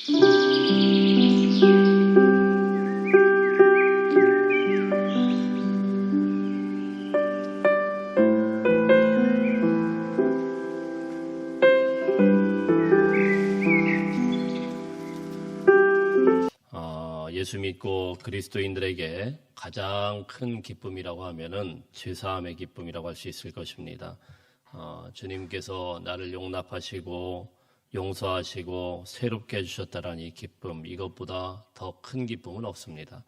예수 믿고 그리스도인들에게 가장 큰 기쁨이라고 하면은 죄사함의 기쁨이라고 할 수 있을 것입니다. 주님께서 나를 용납하시고 용서하시고 새롭게 해주셨다는 이 기쁨, 이것보다 더 큰 기쁨은 없습니다.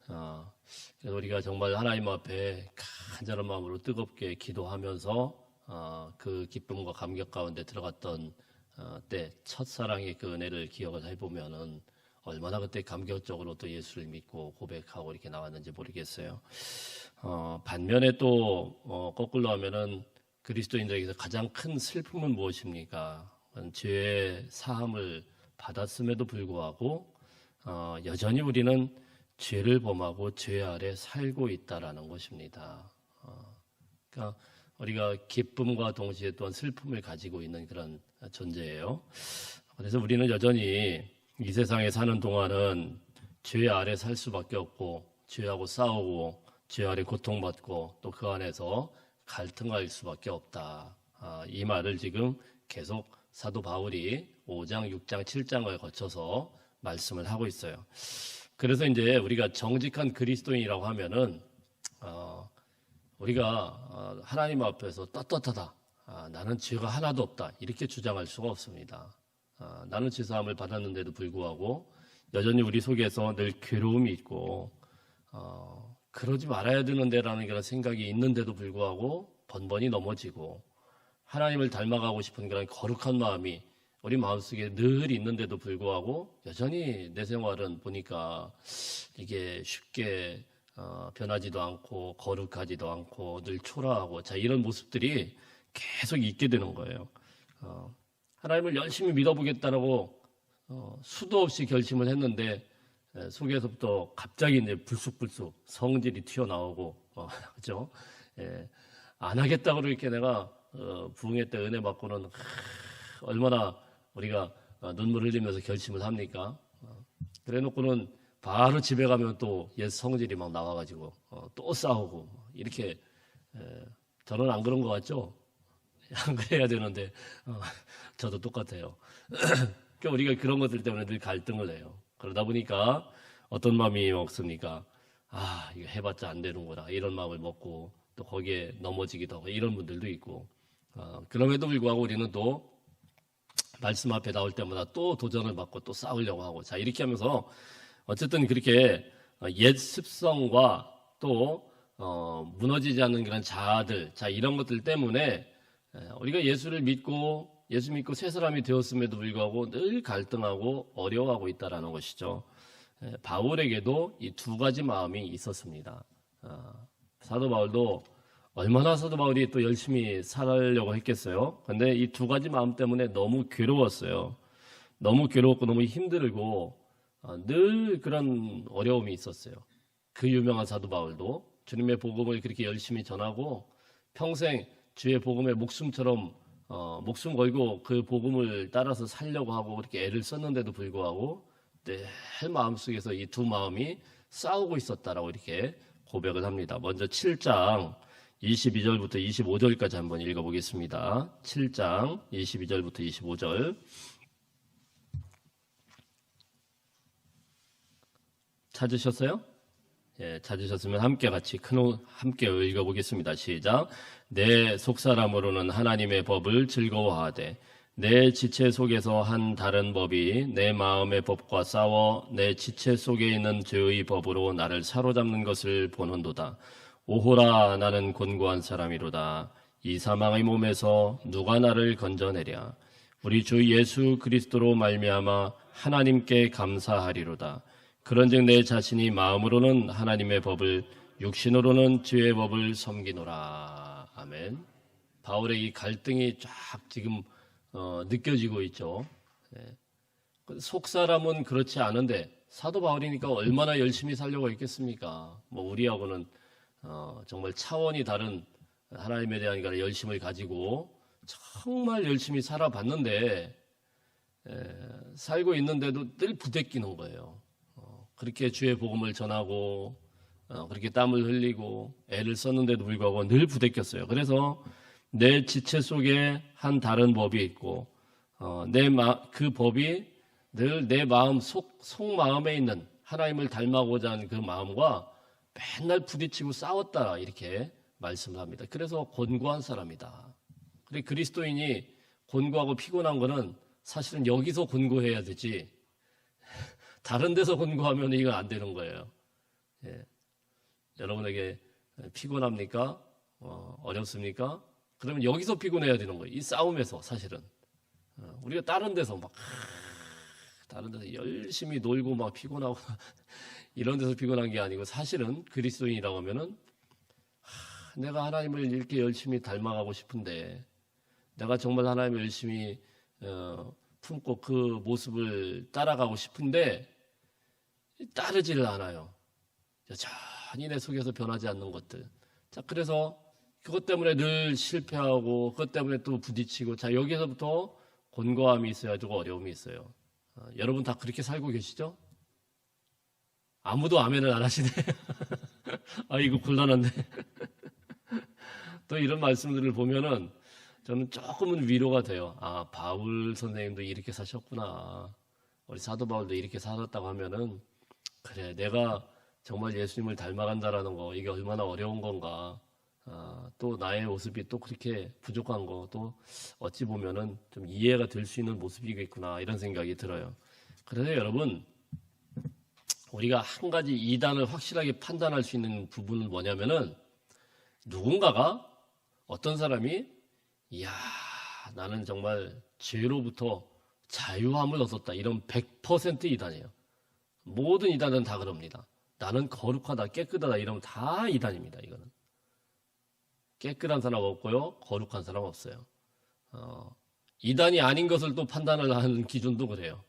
그래서 우리가 정말 하나님 앞에 간절한 마음으로 뜨겁게 기도하면서 그 기쁨과 감격 가운데 들어갔던 때 첫사랑의 그 은혜를 기억을 해보면은 얼마나 그때 감격적으로 또 예수를 믿고 고백하고 이렇게 나왔는지 모르겠어요. 반면에 또 거꾸로 하면은 그리스도인들에게서 가장 큰 슬픔은 무엇입니까? 죄의 사함을 받았음에도 불구하고 여전히 우리는 죄를 범하고 죄 아래 살고 있다라는 것입니다. 그러니까 우리가 기쁨과 동시에 또한 슬픔을 가지고 있는 그런 존재예요. 그래서 우리는 여전히 이 세상에 사는 동안은 죄 아래 살 수밖에 없고 죄하고 싸우고 죄 아래 고통받고 또 그 안에서 갈등할 수밖에 없다. 이 말을 지금 계속 사도 바울이 5장, 6장, 7장을 거쳐서 말씀을 하고 있어요. 그래서 이제 우리가 정직한 그리스도인이라고 하면은 우리가 하나님 앞에서 떳떳하다. 나는 죄가 하나도 없다. 이렇게 주장할 수가 없습니다. 나는 죄사함을 받았는데도 불구하고 여전히 우리 속에서 늘 괴로움이 있고 그러지 말아야 되는데라는 그런 생각이 있는데도 불구하고 번번이 넘어지고 하나님을 닮아가고 싶은 그런 거룩한 마음이 우리 마음속에 늘 있는데도 불구하고 여전히 내 생활은 보니까 이게 쉽게 변하지도 않고 거룩하지도 않고 늘 초라하고 자 이런 모습들이 계속 있게 되는 거예요. 하나님을 열심히 믿어보겠다라고 수도 없이 결심을 했는데 속에서부터 갑자기 이제 불쑥불쑥 성질이 튀어나오고 그죠? 안 하겠다고 이렇게 내가 부흥회 때 은혜 받고는 얼마나 우리가 눈물 흘리면서 결심을 합니까? 그래놓고는 바로 집에 가면 또 옛 성질이 막 나와가지고 또 싸우고 이렇게 저는 안 그런 것 같죠? 안 그래야 되는데 저도 똑같아요. 그러니까 우리가 그런 것들 때문에 늘 갈등을 해요. 그러다 보니까 어떤 마음이 먹습니까? 이거 해봤자 안 되는구나 이런 마음을 먹고 또 거기에 넘어지기도 하고 이런 분들도 있고 그럼에도 불구하고 우리는 또 말씀 앞에 나올 때마다 또 도전을 받고 또 싸우려고 하고 자 이렇게 하면서 어쨌든 그렇게 옛 습성과 또 무너지지 않는 그런 자아들 자 이런 것들 때문에 우리가 예수 믿고 새 사람이 되었음에도 불구하고 늘 갈등하고 어려워하고 있다라는 것이죠. 바울에게도 이 두 가지 마음이 있었습니다. 사도 바울도 얼마나 사도 바울이 또 열심히 살려고 했겠어요. 근데 이 두 가지 마음 때문에 너무 괴로웠어요. 너무 괴로웠고 너무 힘들고 늘 그런 어려움이 있었어요. 그 유명한 사도 바울도 주님의 복음을 그렇게 열심히 전하고 평생 주의 복음에 목숨처럼 목숨 걸고 그 복음을 따라서 살려고 하고 그렇게 애를 썼는데도 불구하고 늘 마음속에서 이 두 마음이 싸우고 있었다라고 이렇게 고백을 합니다. 먼저 7장 22절부터 25절까지 한번 읽어보겠습니다. 7장 22절부터 25절 찾으셨어요? 예, 찾으셨으면 함께 읽어보겠습니다. 시작. 내 속사람으로는 하나님의 법을 즐거워하되 내 지체 속에서 한 다른 법이 내 마음의 법과 싸워 내 지체 속에 있는 죄의 법으로 나를 사로잡는 것을 보는도다. 오호라 나는 곤고한 사람이로다. 이 사망의 몸에서 누가 나를 건져내랴. 우리 주 예수 그리스도로 말미암아 하나님께 감사하리로다. 그런즉 내 자신이 마음으로는 하나님의 법을 육신으로는 죄의 법을 섬기노라. 아멘. 바울의 이 갈등이 쫙 지금 느껴지고 있죠. 속사람은 그렇지 않은데 사도 바울이니까 얼마나 열심히 살려고 했겠습니까? 우리하고는 정말 차원이 다른 하나님에 대한 열심을 가지고 정말 열심히 살아봤는데 살고 있는데도 늘 부대끼는 거예요. 그렇게 주의 복음을 전하고 그렇게 땀을 흘리고 애를 썼는데도 불구하고 늘 부대꼈어요. 그래서 내 지체 속에 한 다른 법이 있고 그 법이 늘 내 마음 속마음에 있는 하나님을 닮아고자 하는 그 마음과 맨날 부딪히고 싸웠다 이렇게 말씀을 합니다. 그래서 곤고한 사람이다. 그래 그리스도인이 곤고하고 피곤한 거는 사실은 여기서 곤고해야 되지 다른 데서 곤고하면 이건 안 되는 거예요. 여러분에게 피곤합니까? 어렵습니까? 그러면 여기서 피곤해야 되는 거예요. 이 싸움에서 사실은 우리가 다른 데서 열심히 놀고 막 피곤하고 이런 데서 피곤한 게 아니고 사실은 그리스도인이라고 하면은 내가 하나님을 이렇게 열심히 닮아가고 싶은데 내가 정말 하나님을 열심히 품고 그 모습을 따라가고 싶은데 따르지를 않아요. 여전히 내 속에서 변하지 않는 것들. 자, 그래서 그것 때문에 늘 실패하고 그것 때문에 또 부딪히고 자, 여기서부터 곤고함이 있어야지고 어려움이 있어요. 여러분 다 그렇게 살고 계시죠? 아무도 아멘을 안 하시네. 이거 곤란한데. 또 이런 말씀들을 보면은 저는 조금은 위로가 돼요. 바울 선생님도 이렇게 사셨구나. 우리 사도 바울도 이렇게 살았다고 하면은 그래, 내가 정말 예수님을 닮아간다라는 거 이게 얼마나 어려운 건가. 또 나의 모습이 또 그렇게 부족한 거 또 어찌 보면은 좀 이해가 될 수 있는 모습이겠구나 이런 생각이 들어요. 그래서 여러분 우리가 한 가지 이단을 확실하게 판단할 수 있는 부분은 뭐냐면은 누군가가 어떤 사람이 이야 나는 정말 죄로부터 자유함을 얻었다 이런 100% 이단이에요. 모든 이단은 다 그럽니다. 나는 거룩하다 깨끗하다 이러면 다 이단입니다. 이거는 깨끗한 사람 없고요 거룩한 사람 없어요. 이단이 아닌 것을 또 판단을 하는 기준도 그래요.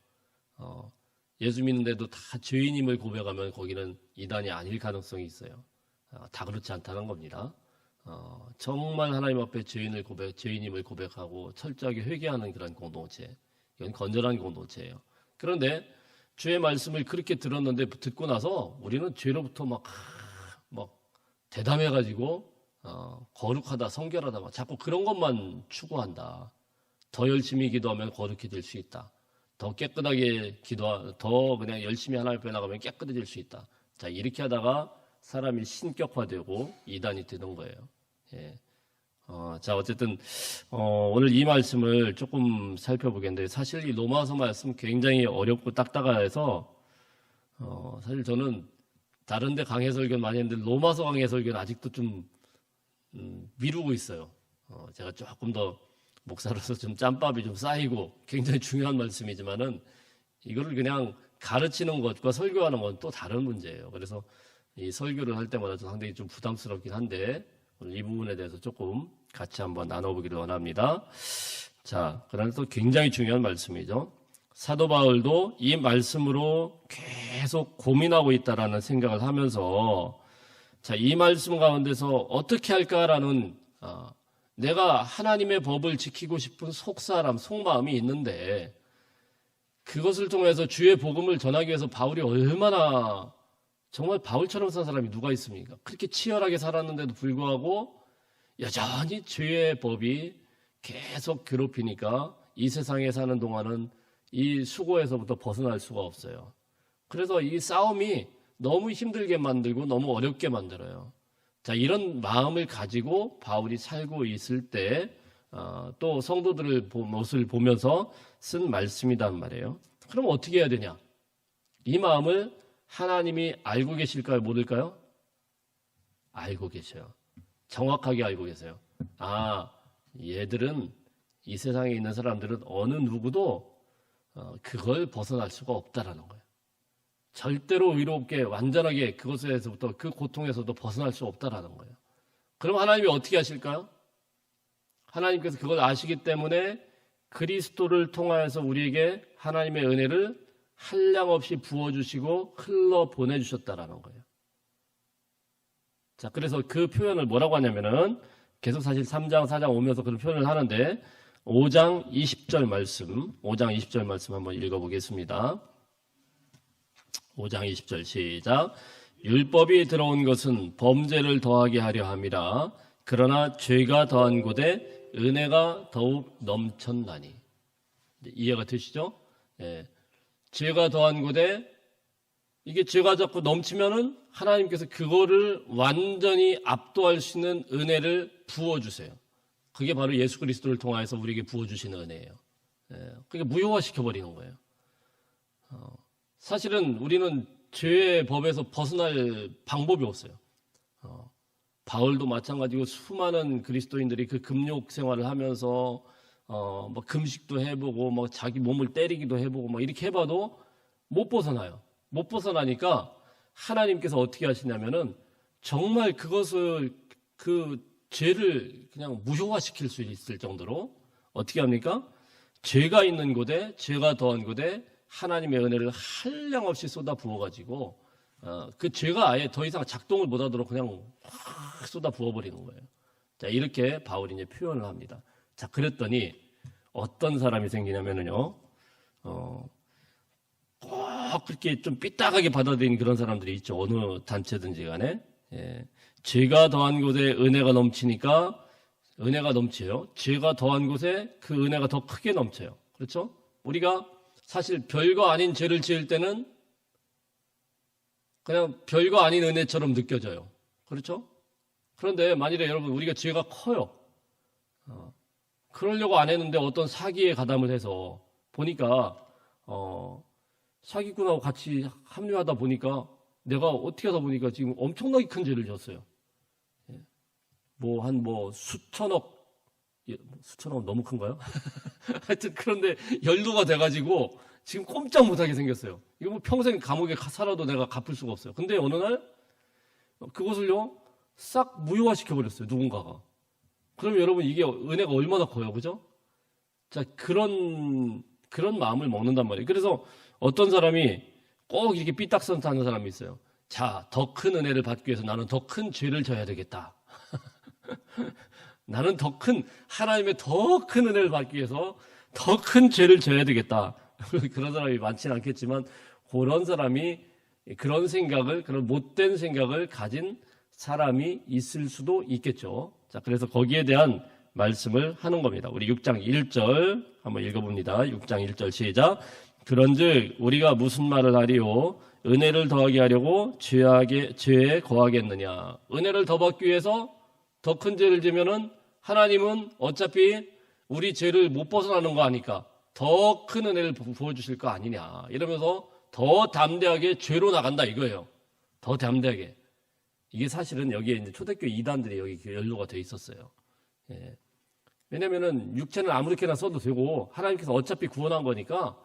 예수 믿는데도 다 죄인임을 고백하면 거기는 이단이 아닐 가능성이 있어요. 다 그렇지 않다는 겁니다. 정말 하나님 앞에 죄인임을 고백하고 철저하게 회개하는 그런 공동체, 이건 건전한 공동체예요. 그런데 주의 말씀을 그렇게 들었는데 듣고 나서 우리는 죄로부터 막 대담해가지고 거룩하다, 성결하다, 막 자꾸 그런 것만 추구한다. 더 열심히 기도하면 거룩해질 수 있다. 더 깨끗하게 더 그냥 열심히 하나님 앞에 나가면 깨끗해질 수 있다. 자, 이렇게 하다가 사람이 신격화되고 이단이 되는 거예요. 예. 자, 어쨌든 오늘 이 말씀을 조금 살펴보겠는데 사실 이 로마서 말씀 굉장히 어렵고 딱딱해서 사실 저는 다른 데 강해 설교는 많이 했는데 로마서 강해 설교는 아직도 좀 미루고 있어요. 제가 조금 더 목사로서 좀 짬밥이 좀 쌓이고 굉장히 중요한 말씀이지만은 이거를 그냥 가르치는 것과 설교하는 건 또 다른 문제예요. 그래서 이 설교를 할 때마다 상당히 좀 부담스럽긴 한데 오늘 이 부분에 대해서 조금 같이 한번 나눠보기를 원합니다. 자, 그러나 또 굉장히 중요한 말씀이죠. 사도 바울도 이 말씀으로 계속 고민하고 있다라는 생각을 하면서 자, 이 말씀 가운데서 어떻게 할까라는 내가 하나님의 법을 지키고 싶은 속사람, 속마음이 있는데 그것을 통해서 주의 복음을 전하기 위해서 바울이 얼마나 정말 바울처럼 산 사람이 누가 있습니까? 그렇게 치열하게 살았는데도 불구하고 여전히 죄의 법이 계속 괴롭히니까 이 세상에 사는 동안은 이 수고에서부터 벗어날 수가 없어요. 그래서 이 싸움이 너무 힘들게 만들고 너무 어렵게 만들어요. 자, 이런 마음을 가지고 바울이 살고 있을 때 또 성도들을 모습을 보면서 쓴 말씀이란 말이에요. 그럼 어떻게 해야 되냐? 이 마음을 하나님이 알고 계실까요? 모를까요? 알고 계셔요. 정확하게 알고 계세요. 얘들은 이 세상에 있는 사람들은 어느 누구도 그걸 벗어날 수가 없다라는 거예요. 절대로 의롭게 완전하게 그것에서부터 그 고통에서도 벗어날 수 없다라는 거예요. 그럼 하나님이 어떻게 하실까요? 하나님께서 그걸 아시기 때문에 그리스도를 통하여서 우리에게 하나님의 은혜를 한량없이 부어주시고 흘러 보내주셨다라는 거예요. 자, 그래서 그 표현을 뭐라고 하냐면은 계속 사실 3장, 4장 오면서 그런 표현을 하는데 5장 20절 말씀, 5장 20절 말씀 한번 읽어보겠습니다. 5장 20절 시작. 율법이 들어온 것은 범죄를 더하게 하려 함이라. 그러나 죄가 더한 곳에 은혜가 더욱 넘쳤나니. 이해가 되시죠? 예. 죄가 더한 곳에 이게 죄가 자꾸 넘치면은 하나님께서 그거를 완전히 압도할 수 있는 은혜를 부어주세요. 그게 바로 예수 그리스도를 통하여서 우리에게 부어주시는 은혜예요. 예. 그게 무효화시켜버리는 거예요. 사실은 우리는 죄의 법에서 벗어날 방법이 없어요. 바울도 마찬가지고 수많은 그리스도인들이 그 금욕 생활을 하면서 뭐 금식도 해보고 뭐 자기 몸을 때리기도 해보고 뭐 이렇게 해봐도 못 벗어나요. 못 벗어나니까 하나님께서 어떻게 하시냐면은 정말 그것을 그 죄를 그냥 무효화시킬 수 있을 정도로 어떻게 합니까? 죄가 있는 곳에 죄가 더한 곳에 하나님의 은혜를 한량없이 쏟아 부어가지고 그 죄가 아예 더 이상 작동을 못하도록 그냥 확 쏟아 부어버리는 거예요. 자, 이렇게 바울이 이제 표현을 합니다. 자, 그랬더니 어떤 사람이 생기냐면은요, 꼭 그렇게 좀 삐딱하게 받아들이는 그런 사람들이 있죠. 어느 단체든지 간에. 예. 죄가 더한 곳에 은혜가 넘치니까 은혜가 넘쳐요. 죄가 더한 곳에 그 은혜가 더 크게 넘쳐요. 그렇죠? 우리가 사실 별거 아닌 죄를 지을 때는 그냥 별거 아닌 은혜처럼 느껴져요. 그렇죠? 그런데 만일에 여러분 우리가 죄가 커요. 그러려고 안 했는데 어떤 사기에 가담을 해서 보니까 사기꾼하고 같이 합류하다 보니까 내가 어떻게 하다 보니까 지금 엄청나게 큰 죄를 졌어요. 수천억, 수천억 너무 큰가요? 하여튼 그런데 연루가 돼가지고 지금 꼼짝 못하게 생겼어요. 이거 뭐 평생 감옥에 살아도 내가 갚을 수가 없어요. 근데 어느 날 그것을요 싹 무효화시켜버렸어요. 누군가가. 그럼 여러분 이게 은혜가 얼마나 커요. 그죠? 자, 그런 마음을 먹는단 말이에요. 그래서 어떤 사람이 꼭 이렇게 삐딱선타하는 사람이 있어요. 자, 더 큰 은혜를 받기 위해서 나는 더 큰 죄를 져야 되겠다. 나는 하나님의 더 큰 은혜를 받기 위해서 더 큰 죄를 져야 되겠다. 그런 사람이 많지는 않겠지만 그런 사람이 그런 못된 생각을 가진 사람이 있을 수도 있겠죠. 자, 그래서 거기에 대한 말씀을 하는 겁니다. 우리 6장 1절 한번 읽어봅니다. 6장 1절 시작. 그런즉 우리가 무슨 말을 하리요? 은혜를 더하게 하려고 죄에 거하겠느냐? 은혜를 더 받기 위해서 더 큰 죄를 지면은 하나님은 어차피 우리 죄를 못 벗어나는 거 아니까 더 큰 은혜를 부어주실 거 아니냐 이러면서 더 담대하게 죄로 나간다 이거예요. 더 담대하게. 이게 사실은 여기에 이제 초대교회 이단들이 여기 연루가 돼 있었어요. 예. 왜냐면은 육체는 아무렇게나 써도 되고 하나님께서 어차피 구원한 거니까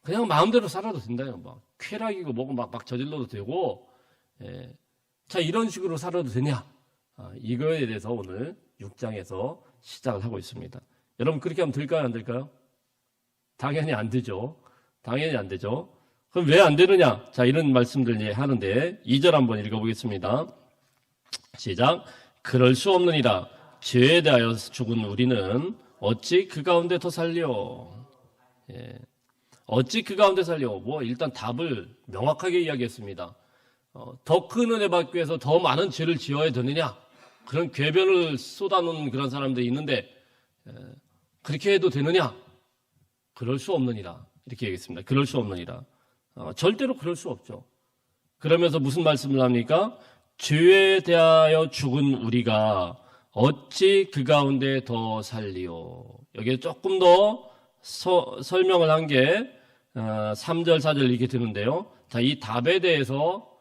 그냥 마음대로 살아도 된다요. 막 쾌락이고 뭐고 막 저질러도 되고. 예. 자, 이런 식으로 살아도 되냐? 이거에 대해서 오늘 6장에서 시작을 하고 있습니다. 여러분 그렇게 하면 될까요? 안 될까요? 당연히 안 되죠. 당연히 안 되죠. 그럼 왜 안 되느냐? 자, 이런 말씀들 하는데 2절 한번 읽어보겠습니다. 시작. 그럴 수 없느니라. 죄에 대하여 죽은 우리는 어찌 그 가운데 더 살려? 예. 어찌 그 가운데 살려? 일단 답을 명확하게 이야기했습니다. 더 큰 은혜 받기 위해서 더 많은 죄를 지어야 되느냐? 그런 궤변을 쏟아놓는 그런 사람들이 있는데 그렇게 해도 되느냐? 그럴 수 없느니라. 이렇게 얘기했습니다. 그럴 수 없느니라. 절대로 그럴 수 없죠. 그러면서 무슨 말씀을 합니까? 죄에 대하여 죽은 우리가 어찌 그 가운데 더 살리요? 여기에 조금 더 설명을 한 게 3절, 4절 이렇게 드는데요. 자, 이 답에 대해서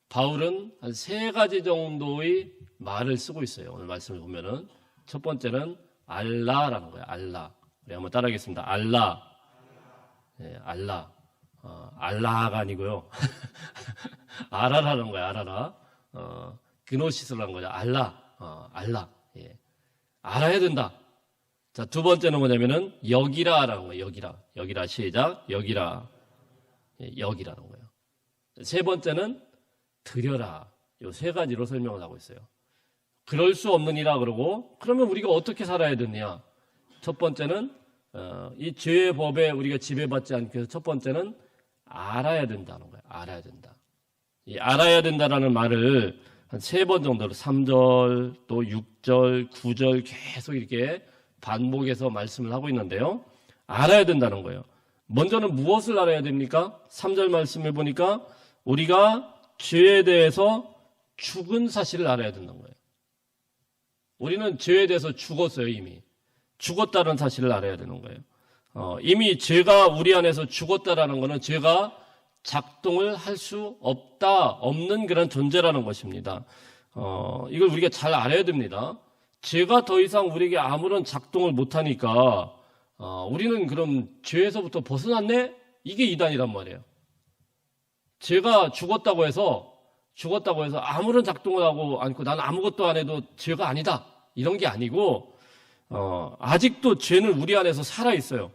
바울은 한 3가지 정도의 말을 쓰고 있어요. 오늘 말씀을 보면은 첫 번째는 알라라는 거예요. 알라. 우리 한번 따라하겠습니다. 알라. 네, 알라. 알라가 아니고요. 아라라는 거예요. 아라라. 그노시스라는 거죠. 알라. 알라. 예. 알아야 된다. 자, 두 번째는 뭐냐면은 여기라라는 거예요. 여기라 시작. 여기라. 예, 여기라는 거예요. 세 번째는 드려라. 이 3가지로 설명을 하고 있어요. 그럴 수 없느니라 그러고 그러면 우리가 어떻게 살아야 되느냐? 첫 번째는 이 죄의 법에 우리가 지배받지 않기 위해서 첫 번째는 알아야 된다는 거예요. 알아야 된다. 이 알아야 된다라는 말을 한 3번 정도로 3절 또 6절 9절 계속 이렇게 반복해서 말씀을 하고 있는데요. 알아야 된다는 거예요. 먼저는 무엇을 알아야 됩니까? 3절 말씀해 보니까 우리가 죄에 대해서 죽은 사실을 알아야 된다는 거예요. 우리는 죄에 대해서 죽었어요. 이미 죽었다는 사실을 알아야 되는 거예요. 이미 죄가 우리 안에서 죽었다라는 것은 죄가 작동을 할 수 없는 그런 존재라는 것입니다. 이걸 우리가 잘 알아야 됩니다. 죄가 더 이상 우리에게 아무런 작동을 못하니까 우리는 그럼 죄에서부터 벗어났네? 이게 이단이란 말이에요. 죄가 죽었다고 해서 아무런 작동을 하고 않고 나는 아무것도 안 해도 죄가 아니다. 이런 게 아니고 아직도 죄는 우리 안에서 살아있어요.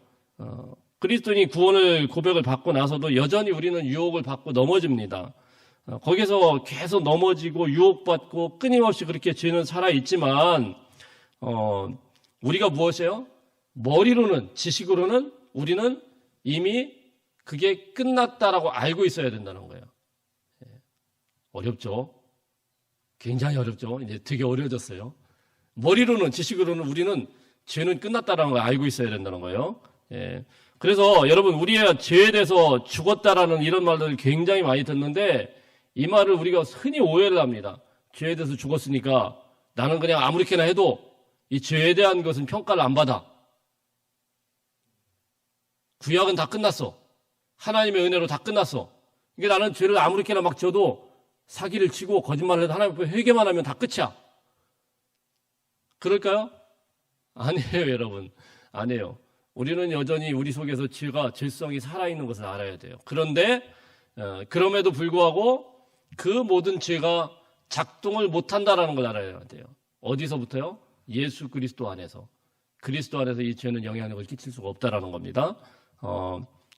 그리스도인이 구원을 고백을 받고 나서도 여전히 우리는 유혹을 받고 넘어집니다. 거기서 계속 넘어지고 유혹받고 끊임없이 그렇게 죄는 살아있지만 우리가 무엇이에요? 머리로는 지식으로는 우리는 이미 그게 끝났다라고 알고 있어야 된다는 거예요. 어렵죠? 굉장히 어렵죠? 이제 되게 어려워졌어요. 머리로는 지식으로는 우리는 죄는 끝났다라는 걸 알고 있어야 된다는 거예요. 그래서 여러분 우리가 죄에 대해서 죽었다라는 이런 말들을 굉장히 많이 듣는데 이 말을 우리가 흔히 오해를 합니다. 죄에 대해서 죽었으니까 나는 그냥 아무렇게나 해도 이 죄에 대한 것은 평가를 안 받아. 구약은 다 끝났어. 하나님의 은혜로 다 끝났어. 이게 나는 죄를 아무렇게나 막 져도 사기를 치고 거짓말을 해도 하나님 앞에 회개만 하면 다 끝이야. 그럴까요? 아니에요, 여러분. 아니에요. 우리는 여전히 우리 속에서 죄성이 살아있는 것을 알아야 돼요. 그런데 그럼에도 불구하고 그 모든 죄가 작동을 못한다라는 걸 알아야 돼요. 어디서부터요? 예수 그리스도 안에서. 그리스도 안에서 이 죄는 영향력을 끼칠 수가 없다라는 겁니다.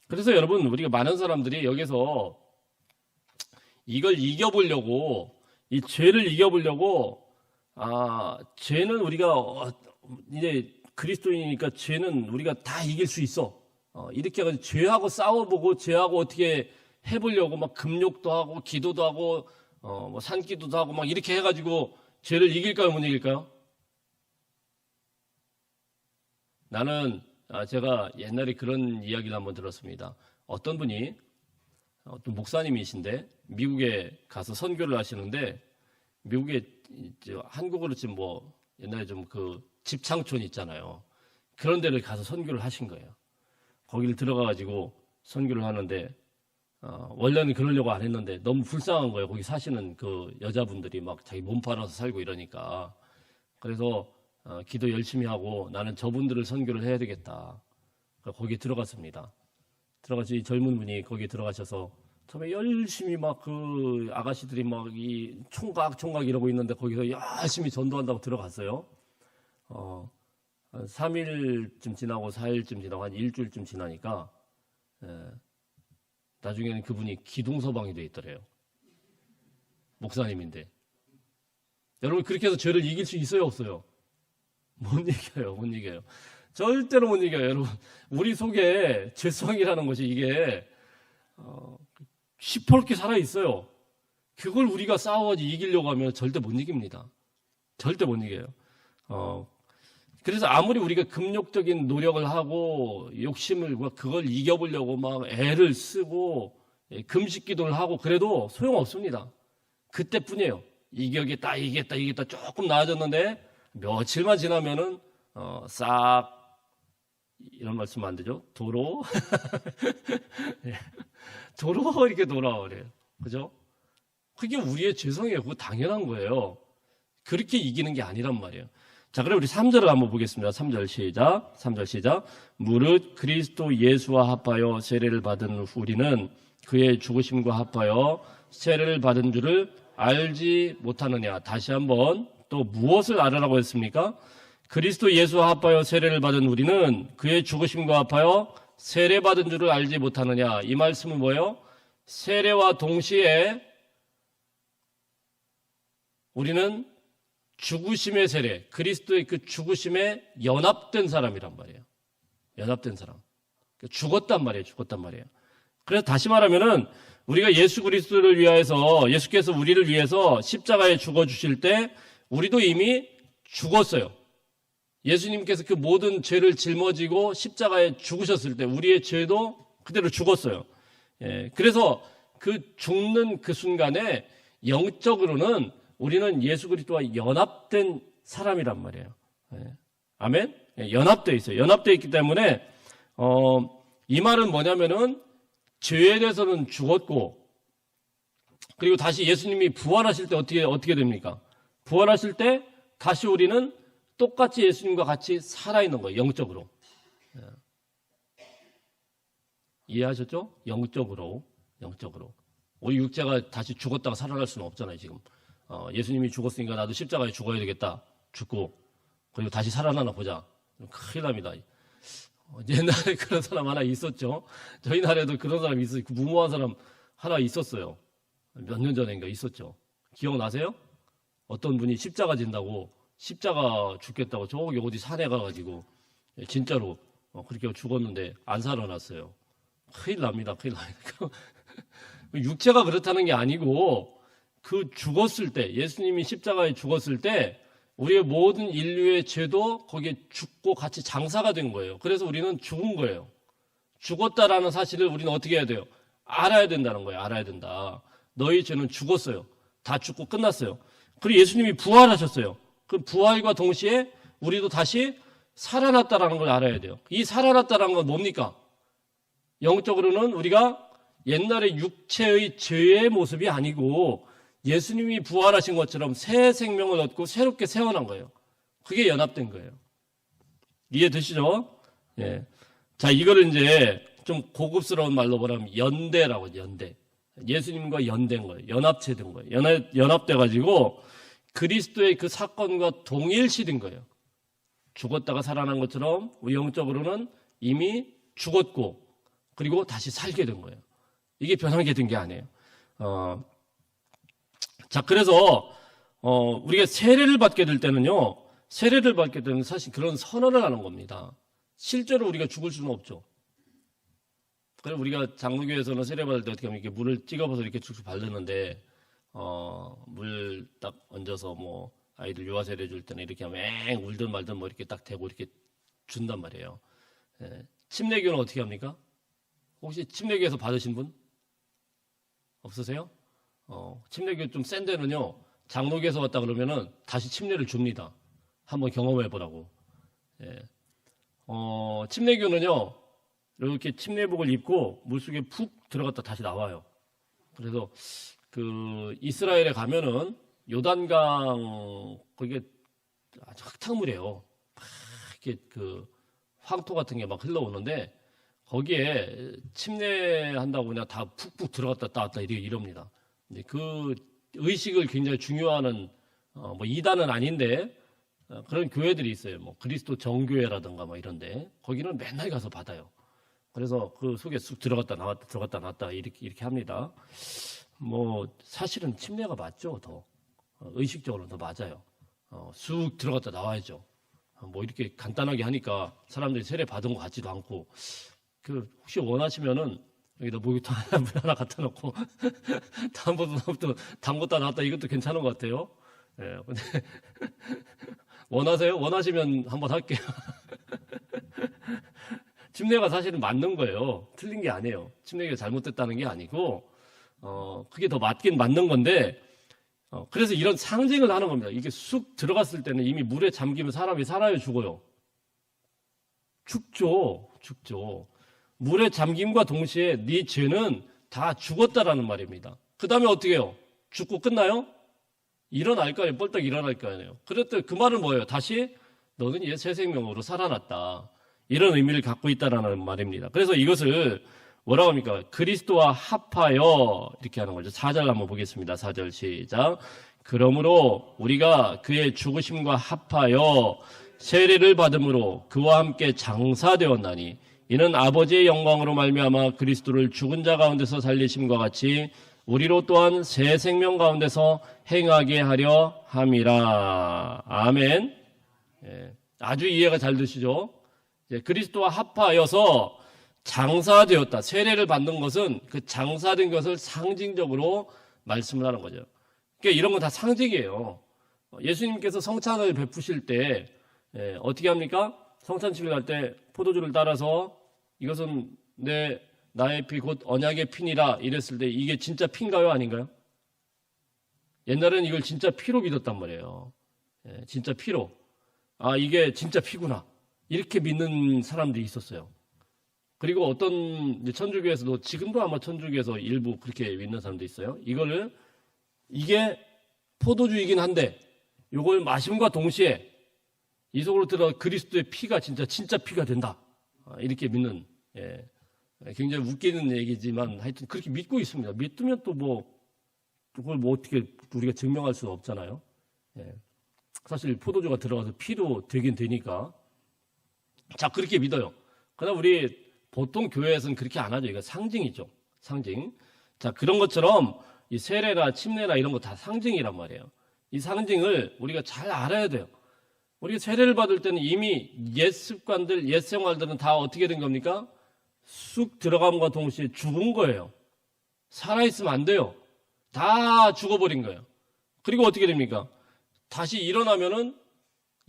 그래서 여러분 우리가 많은 사람들이 여기서 이걸 이겨보려고 이 죄를 이겨보려고 죄는 우리가 이제 그리스도인이니까 죄는 우리가 다 이길 수 있어. 이렇게 해가지고 죄하고 싸워보고 죄하고 어떻게 해보려고 막 금욕도 하고 기도도 하고 뭐 산기도도 하고 막 이렇게 해가지고 죄를 이길까요, 못 이길까요? 나는 제가 옛날에 그런 이야기를 한번 들었습니다. 어떤 분이 어떤 목사님이신데 미국에 가서 선교를 하시는데 미국에 한국으로 지금 뭐 옛날에 좀 그 집창촌 있잖아요. 그런 데를 가서 선교를 하신 거예요. 거기를 들어가가지고 선교를 하는데 원래는 그러려고 안 했는데 너무 불쌍한 거예요. 거기 사시는 그 여자분들이 막 자기 몸 팔아서 살고 이러니까. 그래서 기도 열심히 하고 나는 저분들을 선교를 해야 되겠다. 거기에 들어갔습니다. 들어가서 이 젊은 분이 거기에 들어가셔서 처음에 열심히 막 그 아가씨들이 막 이 총각 이러고 있는데 거기서 열심히 전도한다고 들어갔어요. 한 3일쯤 지나고 4일쯤 지나고 한 일주일쯤 지나니까 나중에는 그분이 기둥서방이 돼 있더래요. 목사님인데. 여러분 그렇게 해서 죄를 이길 수 있어요, 없어요? 못 이겨요. 절대로 못 이겨요, 여러분. 우리 속에 죄성이라는 것이 이게 시퍼렇게 살아있어요. 그걸 우리가 싸워가지고 이기려고 하면 절대 못 이깁니다. 절대 못 이겨요. 그래서 아무리 우리가 금욕적인 노력을 하고 욕심을 그걸 이겨보려고 막 애를 쓰고 금식 기도를 하고 그래도 소용없습니다. 그때뿐이에요. 이기겠다 조금 나아졌는데 며칠만 지나면은 싹 이런 말씀 안 되죠? 도로 이렇게 돌아오래요. 그죠? 그게 우리의 죄성이에요. 그거 당연한 거예요. 그렇게 이기는 게 아니란 말이에요. 자, 그럼 우리 3절을 한번 보겠습니다. 3절 시작. 무릇 그리스도 예수와 합하여 세례를 받은 우리는 그의 죽으심과 합하여 세례를 받은 줄을 알지 못하느냐. 다시 한번 또 무엇을 알으라고 했습니까? 그리스도 예수와 합하여 세례를 받은 우리는 그의 죽으심과 합하여 세례 받은 줄을 알지 못하느냐. 이 말씀은 뭐예요? 세례와 동시에 우리는 죽으심의 세례, 그리스도의 그 죽으심에 연합된 사람이란 말이에요. 연합된 사람. 죽었단 말이에요. 죽었단 말이에요. 그래서 다시 말하면은 우리가 예수 그리스도를 위하여서, 예수께서 우리를 위해서 십자가에 죽어주실 때 우리도 이미 죽었어요. 예수님께서 그 모든 죄를 짊어지고 십자가에 죽으셨을 때 우리의 죄도 그대로 죽었어요. 예, 그래서 그 죽는 그 순간에 영적으로는 우리는 예수 그리스도와 연합된 사람이란 말이에요. 예, 아멘? 예, 연합되어 있어요. 연합되어 있기 때문에 이 말은 뭐냐면은 죄에 대해서는 죽었고, 그리고 다시 예수님이 부활하실 때 어떻게 됩니까? 부활하실 때 다시 우리는 똑같이 예수님과 같이 살아있는 거예요. 영적으로. 이해하셨죠? 영적으로. 우리 육체가 다시 죽었다가 살아날 수는 없잖아요, 지금. 예수님이 죽었으니까 나도 십자가에 죽어야 되겠다. 죽고, 그리고 다시 살아나나 보자. 큰일 납니다. 옛날에 그런 사람 하나 있었죠. 저희 나라에도 그런 사람이 있어요. 그 무모한 사람 하나 있었어요. 몇 년 전인가 있었죠. 기억나세요? 어떤 분이 십자가 진다고, 십자가 죽겠다고 저기 어디 산에 가가지고 진짜로 그렇게 죽었는데 안 살아났어요. 큰일 납니다. 육체가 그렇다는 게 아니고, 그 죽었을 때, 예수님이 십자가에 죽었을 때 우리의 모든 인류의 죄도 거기에 죽고 같이 장사가 된 거예요. 그래서 우리는 죽은 거예요. 죽었다라는 사실을 우리는 어떻게 해야 돼요? 알아야 된다는 거예요. 알아야 된다. 너희 죄는 죽었어요. 다 죽고 끝났어요. 그리고 예수님이 부활하셨어요. 그 부활과 동시에 우리도 다시 살아났다라는 걸 알아야 돼요. 이 살아났다라는 건 뭡니까? 영적으로는 우리가 옛날에 육체의 죄의 모습이 아니고 예수님이 부활하신 것처럼 새 생명을 얻고 새롭게 세워난 거예요. 그게 연합된 거예요. 이해되시죠? 예. 자, 이거를 이제 좀 고급스러운 말로 뭐라면 연대라고, 연대. 예수님과 연대인 거예요. 연합체된 거예요. 연합돼가지고 그리스도의 그 사건과 동일시된 거예요. 죽었다가 살아난 것처럼 영적으로는 이미 죽었고, 그리고 다시 살게 된 거예요. 이게 변하게 된 게 아니에요. 자, 그래서 우리가 세례를 받게 될 때는요, 세례를 받게 되면 사실 그런 선언을 하는 겁니다. 실제로 우리가 죽을 수는 없죠. 그래서 우리가 장로교에서는 세례 받을 때 어떻게 하면 이렇게 물을 찍어서 이렇게 쭉쭉 바르는데, 물 딱 얹어서 뭐 아이들 유아 세례 줄 때는 이렇게 하면 엥 울든 말든 뭐 이렇게 딱 대고 이렇게 준단 말이에요. 예. 침례교는 어떻게 합니까? 혹시 침례교에서 받으신 분 없으세요? 침례교 좀 센 데는요, 장로교에서 왔다 그러면은 다시 침례를 줍니다. 한번 경험해 보라고. 예. 침례교는요, 이렇게 침례복을 입고 물속에 푹 들어갔다 다시 나와요. 그래서 그 이스라엘에 가면은 요단강, 거기에 아주 흙탕물이에요. 막 이렇게 그 황토 같은 게 막 흘러오는데 거기에 침례한다고 그냥 다 푹푹 들어갔다 나왔다 이럽니다. 그 의식을 굉장히 중요하는, 뭐 이단은 아닌데 그런 교회들이 있어요. 뭐 그리스도 정교회라든가 뭐 이런데 거기는 맨날 가서 받아요. 그래서 그 속에 쑥 들어갔다 나왔다 이렇게 합니다. 뭐 사실은 침례가 맞죠. 더 의식적으로 더 맞아요. 쑥 들어갔다 나와야죠. 뭐 이렇게 간단하게 하니까 사람들이 세례 받은 것 같지도 않고, 그 혹시 원하시면은 여기다 목욕탕 하나 갖다 놓고 다음부터 담궜다 나왔다, 이것도 괜찮은 것 같아요. 예, 근데 원하세요? 원하시면 한번 할게요. 침례가 사실은 맞는 거예요. 틀린 게 아니에요. 침례가 잘못됐다는 게 아니고, 그게 더 맞긴 맞는 건데, 그래서 이런 상징을 하는 겁니다. 이게 쑥 들어갔을 때는 이미 물에 잠기면 사람이 살아요, 죽어요? 죽죠. 물에 잠김과 동시에 네 죄는 다 죽었다라는 말입니다. 그 다음에 어떻게 해요? 죽고 끝나요? 일어날 거 아니에요. 뻘떡 일어날 거 아니에요. 그랬더니 그 말은 뭐예요? 다시 너는 이제 새 생명으로 살아났다. 이런 의미를 갖고 있다라는 말입니다. 그래서 이것을 뭐라고 합니까? 그리스도와 합하여 이렇게 하는 거죠. 4절 한번 보겠습니다. 4절 시작. 그러므로 우리가 그의 죽으심과 합하여 세례를 받음으로 그와 함께 장사되었나니 이는 아버지의 영광으로 말미암아 그리스도를 죽은 자 가운데서 살리심과 같이 우리로 또한 새 생명 가운데서 행하게 하려 함이라. 아멘. 예, 아주 이해가 잘 되시죠? 예, 그리스도와 합하여서 장사되었다. 세례를 받는 것은 그 장사된 것을 상징적으로 말씀을 하는 거죠. 그러니까 이런 건 다 상징이에요. 예수님께서 성찬을 베푸실 때 어떻게 합니까? 성찬식을 할 때 포도주를 따라서 이것은 나의 피 곧 언약의 피니라 이랬을 때 이게 진짜 피인가요? 아닌가요? 옛날에는 이걸 진짜 피로 믿었단 말이에요. 진짜 피로. 아, 이게 진짜 피구나. 이렇게 믿는 사람들이 있었어요. 그리고 어떤 천주교에서도 지금도 아마 천주교에서 일부 그렇게 믿는 사람도 있어요. 이게 포도주이긴 한데 이걸 마심과 동시에 이 속으로 들어 그리스도의 피가 진짜 피가 된다. 이렇게 믿는, 굉장히 웃기는 얘기지만 하여튼 그렇게 믿고 있습니다. 믿으면 또 그걸 어떻게 우리가 증명할 수는 없잖아요. 사실 포도주가 들어가서 피도 되긴 되니까. 자, 그렇게 믿어요. 그러나 우리 보통 교회에서는 그렇게 안 하죠. 이거 상징이죠. 상징. 자, 그런 것처럼 이 세례나 침례나 이런 거 다 상징이란 말이에요. 이 상징을 우리가 잘 알아야 돼요. 우리가 세례를 받을 때는 이미 옛 습관들, 옛 생활들은 다 어떻게 된 겁니까? 쑥 들어감과 동시에 죽은 거예요. 살아있으면 안 돼요. 다 죽어버린 거예요. 그리고 어떻게 됩니까? 다시 일어나면은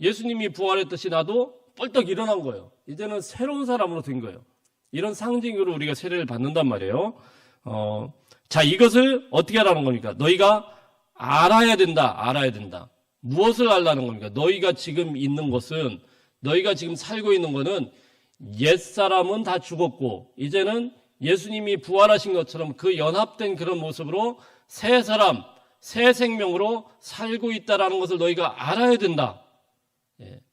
예수님이 부활했듯이 나도 뻘떡 일어난 거예요. 이제는 새로운 사람으로 된 거예요. 이런 상징으로 우리가 세례를 받는단 말이에요. 자, 이것을 어떻게 하라는 겁니까? 너희가 알아야 된다. 무엇을 알라는 겁니까? 너희가 지금 있는 것은, 너희가 지금 살고 있는 것은 옛사람은 다 죽었고 이제는 예수님이 부활하신 것처럼 그 연합된 그런 모습으로 새 사람, 새 생명으로 살고 있다는 것을 너희가 알아야 된다.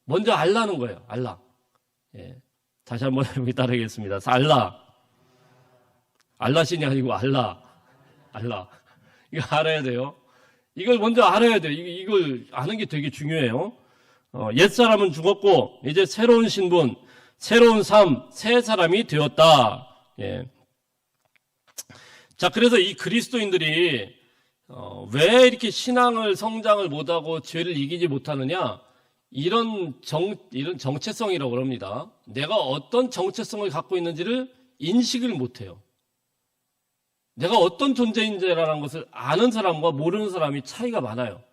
먼저 알라는 거예요. 알라. 다시 한번 해보기 따르겠습니다. 알라신이 아니고 알라. 이거 알아야 돼요. 이걸 먼저 알아야 돼요. 이걸 아는 게 되게 중요해요. 옛사람은 죽었고 이제 새로운 신분, 새로운 삶, 새 사람이 되었다. 자, 그래서 이 그리스도인들이 왜 이렇게 신앙을 성장을 못하고 죄를 이기지 못하느냐? 이런 정체성이라고 그럽니다. 내가 어떤 정체성을 갖고 있는지를 인식을 못해요. 내가 어떤 존재인지라는 것을 아는 사람과 모르는 사람이 차이가 많아요.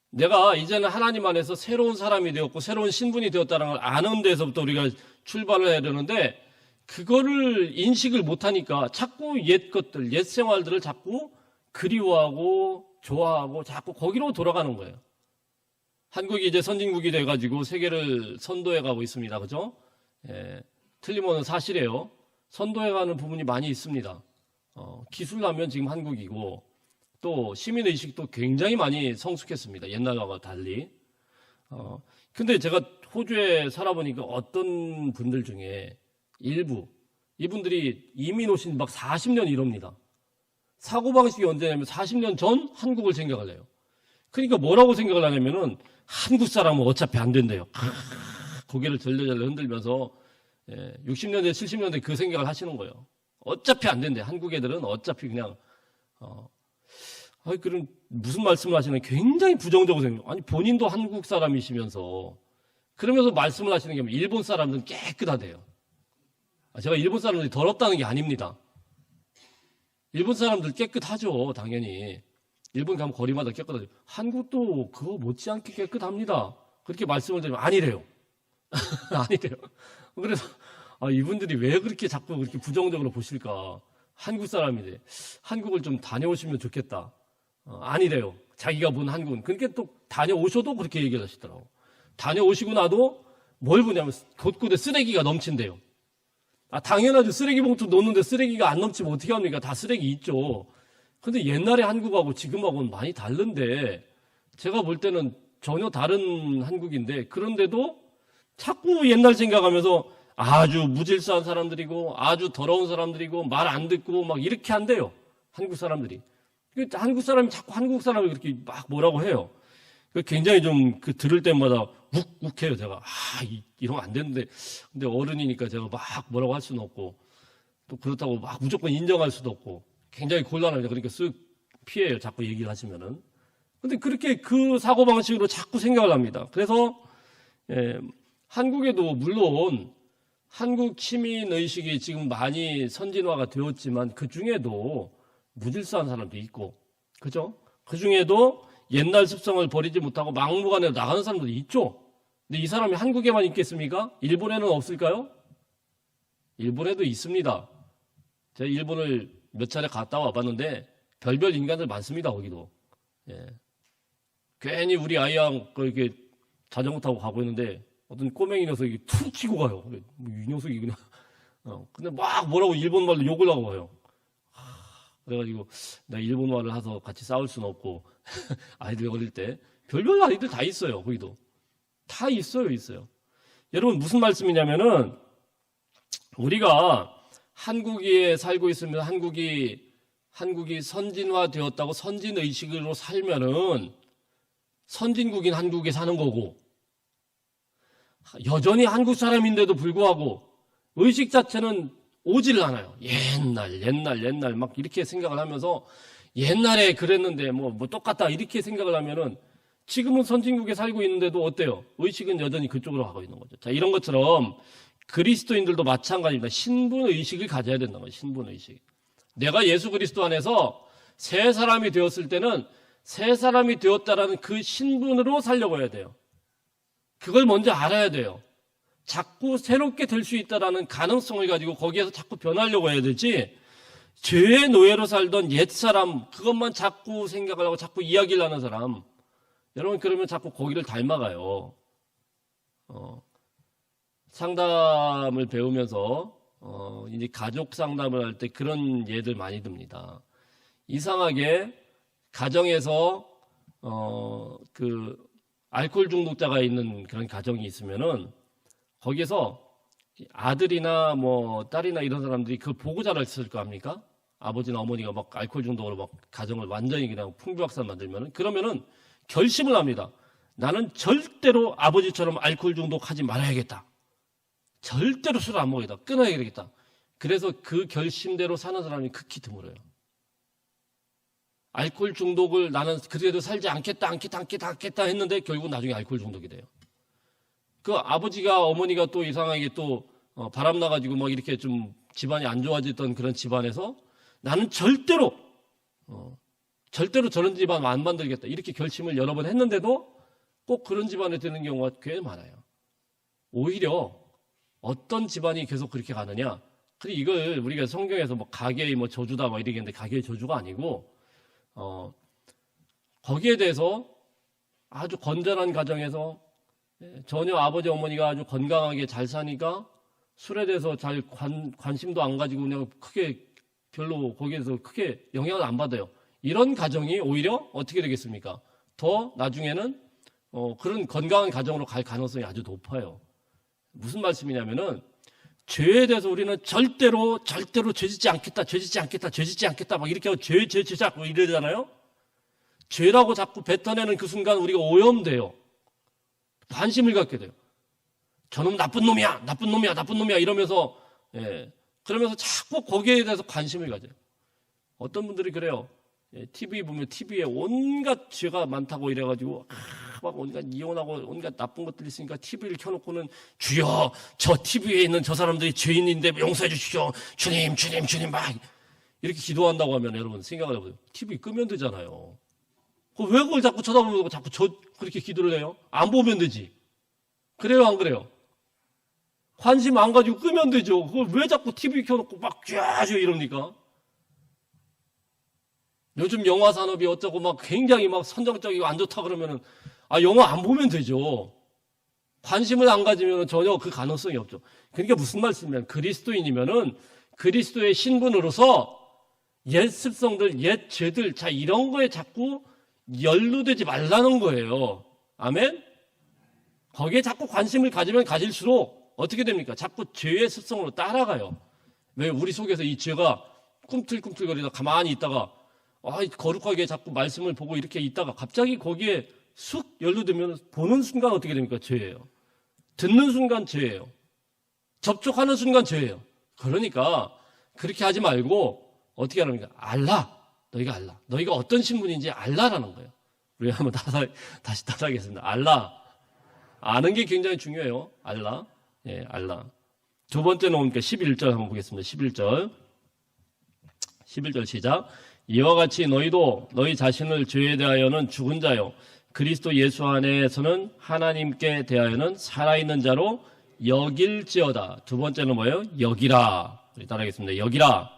내가 이제는 하나님 안에서 새로운 사람이 되었고 새로운 신분이 되었다는 걸 아는 데서부터 우리가 출발을 해야 되는데 그거를 인식을 못하니까 자꾸 옛 것들, 옛 생활들을 자꾸 그리워하고 좋아하고 자꾸 거기로 돌아가는 거예요. 한국이 이제 선진국이 돼가지고 세계를 선도해가고 있습니다. 그죠? 틀림없는 사실이에요. 선도해가는 부분이 많이 있습니다. 기술하면 지금 한국이고 또 시민의식도 굉장히 많이 성숙했습니다. 옛날과 달리. 근데 제가 호주에 살아보니까 어떤 분들 중에 일부 이분들이 이민 오신 막 40년 이럽니다. 사고방식이 언제냐면 40년 전 한국을 생각을 해요. 그러니까 뭐라고 생각을 하냐면은 한국 사람은 어차피 안 된대요. 고개를 절레절레 흔들면서 60년대, 70년대 그 생각을 하시는 거예요. 어차피 안 된대. 한국 애들은 어차피 그냥 그럼 무슨 말씀을 하시는 굉장히 부정적으로 생각해요. 아니 본인도 한국 사람이시면서 그러면서 말씀을 하시는 게 일본 사람들은 깨끗하대요. 제가 일본 사람들이 더럽다는 게 아닙니다. 일본 사람들 깨끗하죠. 당연히. 일본 가면 거리마다 깨끗하죠. 한국도 그거 못지않게 깨끗합니다. 그렇게 말씀을 드리면 아니래요. 아니래요. 그래서 이분들이 왜 그렇게 자꾸 그렇게 부정적으로 보실까? 한국 사람인데 한국을 좀 다녀오시면 좋겠다. 아니래요. 자기가 본 한국은. 그러니까 또 다녀오셔도 그렇게 얘기를 하시더라고. 다녀오시고 나도 뭘 보냐면 곳곳에 쓰레기가 넘친대요. 당연하죠. 쓰레기 봉투 놓는데 쓰레기가 안 넘치면 어떻게 합니까? 다 쓰레기 있죠. 근데 옛날에 한국하고 지금하고는 많이 다른데 제가 볼 때는 전혀 다른 한국인데 그런데도 자꾸 옛날 생각하면서 아주 무질서한 사람들이고 아주 더러운 사람들이고 말 안 듣고 막 이렇게 한대요. 한국 사람들이. 한국 사람이 자꾸 한국 사람을 그렇게 막 뭐라고 해요. 굉장히 좀 들을 때마다 욱욱해요. 제가 이러면 안 되는데 근데 어른이니까 제가 막 뭐라고 할 수는 없고 또 그렇다고 막 무조건 인정할 수도 없고 굉장히 곤란합니다. 그러니까 쓱 피해요. 자꾸 얘기를 하시면은. 근데 그렇게 그 사고방식으로 자꾸 생각을 합니다. 그래서, 한국에도 물론 한국 시민의식이 지금 많이 선진화가 되었지만 그 중에도 무질서한 사람도 있고, 그죠? 그 중에도 옛날 습성을 버리지 못하고 막무가내로 나가는 사람도 있죠? 근데 이 사람이 한국에만 있겠습니까? 일본에는 없을까요? 일본에도 있습니다. 제가 일본을 몇 차례 갔다 와봤는데 별별 인간들 많습니다. 거기도. 예. 괜히 우리 아이랑 이렇게 자전거 타고 가고 있는데 어떤 꼬맹이 녀석이 툭 치고 가요. 이 녀석이 그냥. 근데 막 뭐라고 일본말로 욕을 하고 가요. 그래가지고 나 일본말을 해서 같이 싸울 수는 없고 아이들 어릴 때 별별 아이들 다 있어요. 거기도. 다 있어요. 여러분 무슨 말씀이냐면은 우리가 한국에 살고 있으면 한국이 선진화되었다고 선진의식으로 살면은 선진국인 한국에 사는 거고 여전히 한국 사람인데도 불구하고 의식 자체는 오지를 않아요. 옛날 막 이렇게 생각을 하면서 옛날에 그랬는데 뭐 똑같다 이렇게 생각을 하면은 지금은 선진국에 살고 있는데도 어때요? 의식은 여전히 그쪽으로 가고 있는 거죠. 자, 이런 것처럼 그리스도인들도 마찬가지입니다. 신분의식을 가져야 된다는 거예요. 신분의식. 내가 예수 그리스도 안에서 새 사람이 되었을 때는 새 사람이 되었다라는 그 신분으로 살려고 해야 돼요. 그걸 먼저 알아야 돼요. 자꾸 새롭게 될 수 있다라는 가능성을 가지고 거기에서 자꾸 변하려고 해야 되지, 죄의 노예로 살던 옛사람, 그것만 자꾸 생각을 하고 자꾸 이야기를 하는 사람, 여러분, 그러면 자꾸 거기를 닮아가요. 상담을 배우면서, 이제 가족 상담을 할 때 그런 예들 많이 듭니다. 이상하게, 가정에서, 알코올 중독자가 있는 그런 가정이 있으면은, 거기에서 아들이나 뭐 딸이나 이런 사람들이 그걸 보고 자랐을 거 아닙니까? 아버지나 어머니가 막 알코올 중독으로 막 가정을 완전히 그냥 풍비박산 만들면은, 그러면은 결심을 합니다. 나는 절대로 아버지처럼 알코올 중독하지 말아야겠다. 절대로 술을 안 먹어야겠다. 끊어야 되겠다. 그래서 그 결심대로 사는 사람이 극히 드물어요. 알코올 중독을 나는 그래도 살지 않겠다 했는데 결국 나중에 알코올 중독이 돼요. 그 아버지가 어머니가 또 이상하게 또 바람 나가지고 막 이렇게 좀 집안이 안 좋아졌던 그런 집안에서 나는 절대로 저런 집안 안 만들겠다 이렇게 결심을 여러 번 했는데도 꼭 그런 집안에 드는 경우가 꽤 많아요. 오히려 어떤 집안이 계속 그렇게 가느냐? 그리고 이걸 우리가 성경에서 뭐 가계의 뭐 저주다 뭐 이러겠는데 가계의 저주가 아니고 거기에 대해서 아주 건전한 가정에서 전혀 아버지 어머니가 아주 건강하게 잘 사니까 술에 대해서 잘 관심도 안 가지고 그냥 크게 별로 거기에서 크게 영향을 안 받아요. 이런 가정이 오히려 어떻게 되겠습니까? 더 나중에는 그런 건강한 가정으로 갈 가능성이 아주 높아요. 무슨 말씀이냐면은 죄에 대해서 우리는 절대로 죄 짓지 않겠다 막 이렇게 하고 죄 자꾸 이러잖아요. 죄라고 자꾸 뱉어내는 그 순간 우리가 오염돼요. 관심을 갖게 돼요. 저놈 나쁜 놈이야 이러면서 그러면서 자꾸 거기에 대해서 관심을 가져요. 어떤 분들이 그래요. TV 보면 TV에 온갖 죄가 많다고 이래가지고 막 온갖 이혼하고 온갖 나쁜 것들이 있으니까 TV를 켜놓고는 주여 저 TV에 있는 저 사람들이 죄인인데 용서해 주십시오. 주님 막 이렇게 기도한다고 하면 여러분 생각을 해보세요. TV 끄면 되잖아요. 왜 그걸 자꾸 쳐다보고 자꾸 그렇게 기도를 해요? 안 보면 되지. 그래요, 안 그래요? 관심 안 가지고 끄면 되죠. 그걸 왜 자꾸 TV 켜놓고 막 쥐어쥐어 이럽니까? 요즘 영화 산업이 어쩌고 막 굉장히 막 선정적이고 안 좋다 그러면은, 영화 안 보면 되죠. 관심을 안 가지면 전혀 그 가능성이 없죠. 그러니까 무슨 말씀이냐면, 그리스도인이면은 그리스도의 신분으로서 옛 습성들, 옛 죄들, 자, 이런 거에 자꾸 연루되지 말라는 거예요. 아멘? 거기에 자꾸 관심을 가지면 가질수록 어떻게 됩니까? 자꾸 죄의 습성으로 따라가요. 왜 우리 속에서 이 죄가 꿈틀꿈틀거리다 가만히 있다가 거룩하게 자꾸 말씀을 보고 이렇게 있다가 갑자기 거기에 쑥 연루되면 보는 순간 어떻게 됩니까? 죄예요. 듣는 순간 죄예요. 접촉하는 순간 죄예요. 그러니까 그렇게 하지 말고 어떻게 하랍니까? 알라. 너희가 알라. 너희가 어떤 신분인지 알라라는 거예요. 우리 한번 다시 따라하겠습니다. 알라. 아는 게 굉장히 중요해요. 알라. 예, 알라. 두 번째는 뭡니까? 11절 한번 보겠습니다. 11절 시작. 이와 같이 너희도 너희 자신을 죄에 대하여는 죽은 자요 그리스도 예수 안에서는 하나님께 대하여는 살아있는 자로 여길지어다. 두 번째는 뭐예요? 여기라. 우리 따라하겠습니다. 여기라.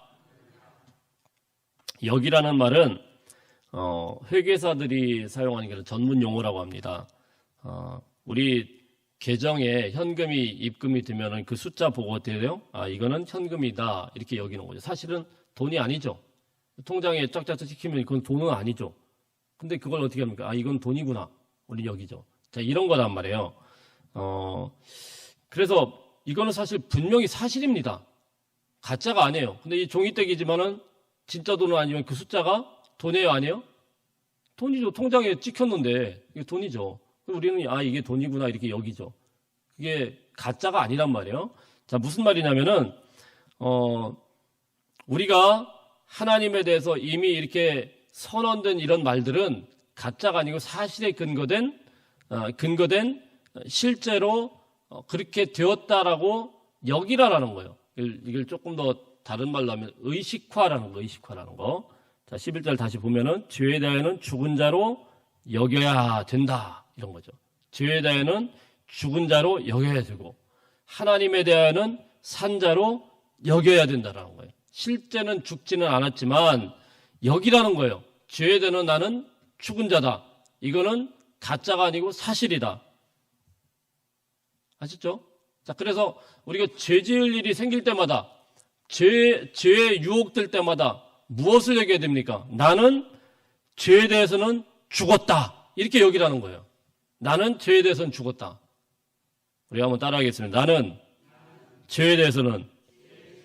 여기라는 말은 회계사들이 사용하는 게 전문 용어라고 합니다. 우리 계정에 현금이 입금이 되면은 그 숫자 보고 어떻게 돼요? 아, 이거는 현금이다. 이렇게 여기는 거죠. 사실은 돈이 아니죠. 통장에 짝짝짝 찍히면 그건 돈은 아니죠. 근데 그걸 어떻게 합니까? 아, 이건 돈이구나. 우리 여기죠. 자, 이런 거란 말이에요. 그래서 이거는 사실 분명히 사실입니다. 가짜가 아니에요. 근데 이 종이떼기지만은 진짜 돈은 아니면 그 숫자가 돈이에요, 아니에요? 돈이죠. 통장에 찍혔는데 이게 돈이죠. 우리는 아, 이게 돈이구나 이렇게 여기죠. 그게 가짜가 아니란 말이에요. 자, 무슨 말이냐면은 우리가 하나님에 대해서 이미 이렇게 선언된 이런 말들은 가짜가 아니고 사실에 근거된 실제로 그렇게 되었다라고 여기라라는 거예요. 이걸 조금 더 다른 말로 하면 의식화라는 거. 자, 11절 다시 보면은 죄에 대하여는 죽은 자로 여겨야 된다. 이런 거죠. 죄에 대하여는 죽은 자로 여겨야 되고 하나님에 대하여는 산 자로 여겨야 된다라는 거예요. 실제는 죽지는 않았지만 여기라는 거예요. 죄에 대하여는 나는 죽은 자다. 이거는 가짜가 아니고 사실이다. 아시죠? 자, 그래서 우리가 죄 지을 일이 생길 때마다 죄에 유혹될 때마다 무엇을 여겨야 됩니까? 나는 죄에 대해서는 죽었다. 이렇게 여기라는 거예요. 나는 죄에 대해서는 죽었다. 우리 한번 따라하겠습니다. 나는 죄에 대해서는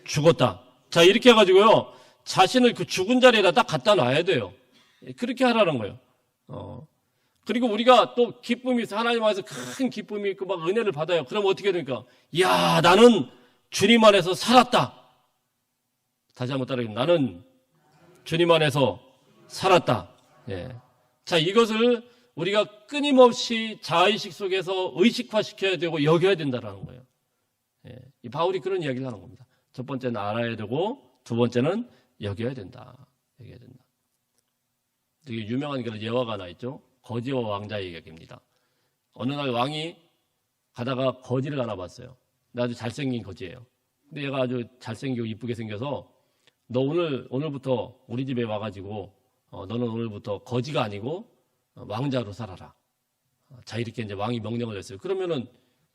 죽었다. 자, 이렇게 해가지고요. 자신을 그 죽은 자리에다 딱 갖다 놔야 돼요. 그렇게 하라는 거예요. 그리고 우리가 또 기쁨이 있어. 하나님 안에서 큰 기쁨이 있고 막 은혜를 받아요. 그럼 어떻게 됩니까? 이야, 나는 주님 안에서 살았다. 다시 한번 따라하겠습니다. 나는 주님 안에서 살았다. 예. 자, 이것을 우리가 끊임없이 자의식 속에서 의식화시켜야 되고 여겨야 된다는 거예요. 예. 이 바울이 그런 이야기를 하는 겁니다. 첫 번째는 알아야 되고 두 번째는 여겨야 된다. 여겨야 된다. 되게 유명한 그런 예화가 하나 있죠. 거지와 왕자의 이야기입니다. 어느 날 왕이 가다가 거지를 하나 봤어요. 근데 아주 잘생긴 거지예요. 근데 얘가 아주 잘생기고 이쁘게 생겨서 너 오늘부터 우리 집에 와가지고 너는 오늘부터 거지가 아니고 왕자로 살아라. 자, 이렇게 이제 왕이 명령을 했어요. 그러면은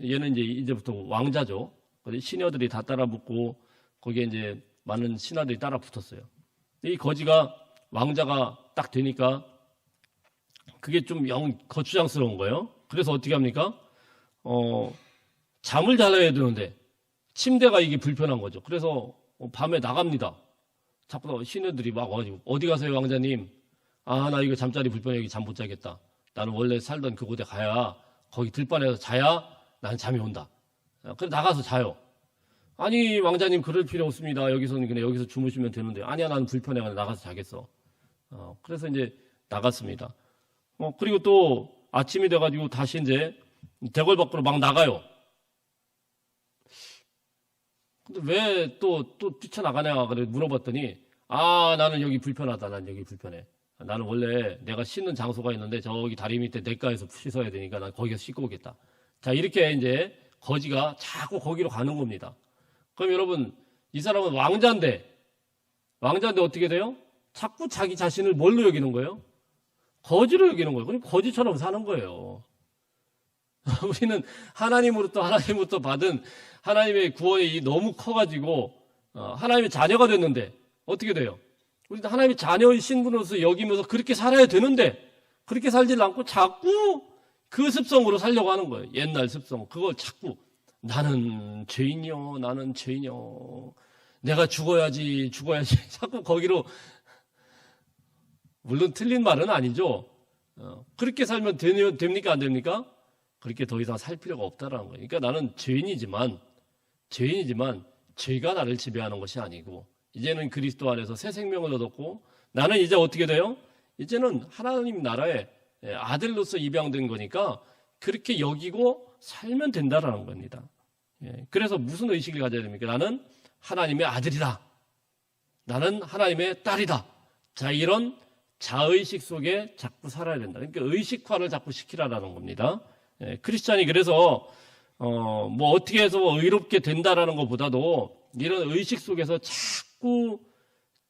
얘는 이제부터 왕자죠. 시녀들이 다 따라 붙고 거기에 이제 많은 신하들이 따라 붙었어요. 이 거지가 왕자가 딱 되니까 그게 좀 영 거추장스러운 거예요. 그래서 어떻게 합니까? 잠을 자야 되는데 침대가 이게 불편한 거죠. 그래서 밤에 나갑니다. 자꾸 신하들이 막 와가지고 어디 가세요, 왕자님? 아, 나 이거 잠자리 불편해. 여기 잠 못 자겠다. 나는 원래 살던 그곳에 가야 거기 들판에서 자야 나는 잠이 온다. 그래서 나가서 자요. 아니, 왕자님 그럴 필요 없습니다. 여기서는 그냥 여기서 주무시면 되는데. 아니야, 나는 불편해. 나가서 자겠어. 그래서 이제 나갔습니다. 그리고 또 아침이 돼가지고 다시 이제 대궐 밖으로 막 나가요. 근데 왜 또 뛰쳐나가냐 그래 물어봤더니 아, 나는 여기 불편하다. 난 여기 불편해. 나는 원래 내가 씻는 장소가 있는데 저기 다리 밑에 냇가에서 씻어야 되니까 난 거기서 씻고 오겠다. 자, 이렇게 이제 거지가 자꾸 거기로 가는 겁니다. 그럼 여러분, 이 사람은 왕자인데 어떻게 돼요? 자꾸 자기 자신을 뭘로 여기는 거예요? 거지로 여기는 거예요. 그럼 거지처럼 사는 거예요. 우리는 하나님으로부터 받은 하나님의 구원이 너무 커가지고 하나님의 자녀가 됐는데 어떻게 돼요? 우리도 하나님의 자녀의 신분으로서 여기면서 그렇게 살아야 되는데 그렇게 살지 않고 자꾸 그 습성으로 살려고 하는 거예요. 옛날 습성. 그걸 자꾸 나는 죄인이요. 내가 죽어야지. 자꾸 거기로 물론 틀린 말은 아니죠. 그렇게 살면 됩니까? 안 됩니까? 그렇게 더 이상 살 필요가 없다라는 거예요. 그러니까 나는 죄인이지만 죄가 나를 지배하는 것이 아니고 이제는 그리스도 안에서 새 생명을 얻었고 나는 이제 어떻게 돼요? 이제는 하나님 나라의 아들로서 입양된 거니까 그렇게 여기고 살면 된다라는 겁니다. 그래서 무슨 의식을 가져야 됩니까? 나는 하나님의 아들이다. 나는 하나님의 딸이다. 자, 이런 자의식 속에 자꾸 살아야 된다. 그러니까 의식화를 자꾸 시키라는 겁니다. 크리스찬이 그래서 뭐 어떻게 해서 의롭게 된다라는 것보다도 이런 의식 속에서 자꾸